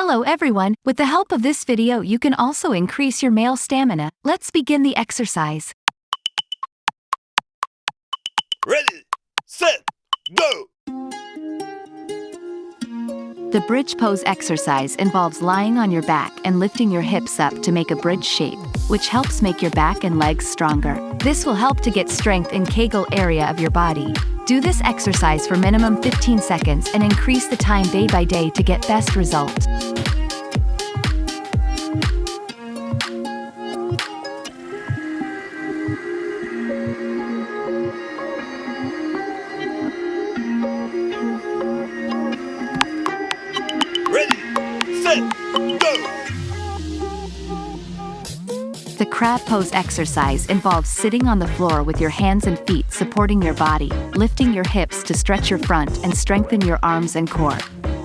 Hello everyone, with the help of this video you can also increase your male stamina. Let's begin the exercise. Ready, set, go! The bridge pose exercise involves lying on your back and lifting your hips up to make a bridge shape, which helps make your back and legs stronger. This will help to get strength in Kegel area of your body. Do this exercise for minimum 15 seconds and increase the time day by day to get best result. The crab pose exercise involves sitting on the floor with your hands and feet supporting your body, lifting your hips to stretch your front and strengthen your arms and core.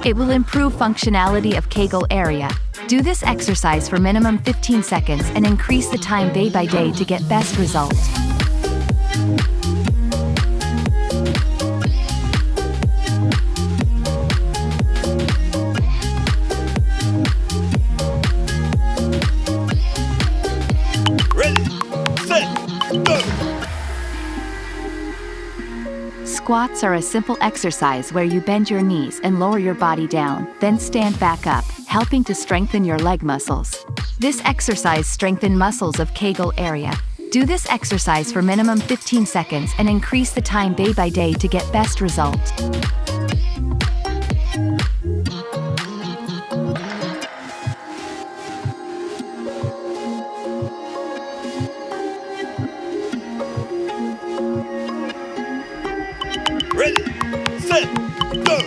It will improve functionality of Kegel area. Do this exercise for minimum 15 seconds and increase the time day by day to get best result. Squats are a simple exercise where you bend your knees and lower your body down, then stand back up, helping to strengthen your leg muscles. This exercise strengthens muscles of Kegel area. Do this exercise for minimum 15 seconds and increase the time day by day to get best result. Ready, set, go!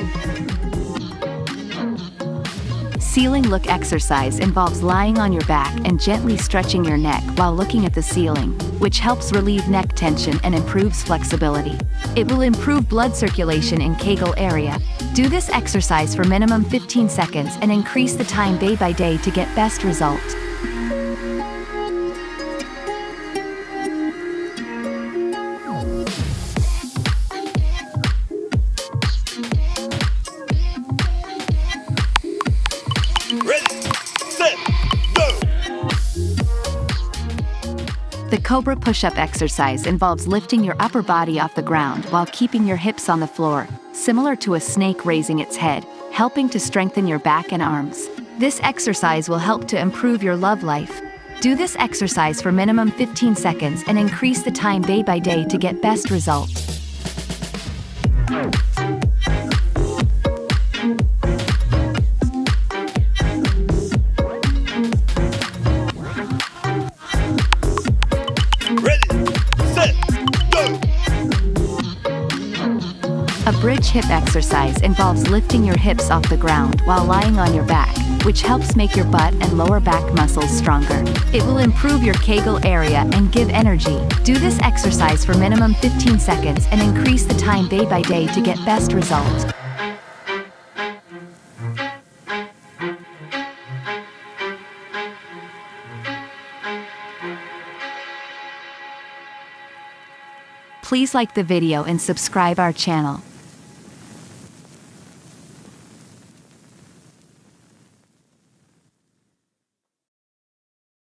Ceiling look exercise involves lying on your back and gently stretching your neck while looking at the ceiling, which helps relieve neck tension and improves flexibility. It will improve blood circulation in Kegel area. Do this exercise for minimum 15 seconds and increase the time day by day to get best result. The Cobra Pushup exercise involves lifting your upper body off the ground while keeping your hips on the floor, similar to a snake raising its head, helping to strengthen your back and arms. This exercise will help to improve your love life. Do this exercise for minimum 15 seconds and increase the time day by day to get best result. A bridge hip exercise involves lifting your hips off the ground while lying on your back, which helps make your butt and lower back muscles stronger. It will improve your Kegel area and give energy. Do this exercise for minimum 15 seconds and increase the time day by day to get best result. Please like the video and subscribe our channel.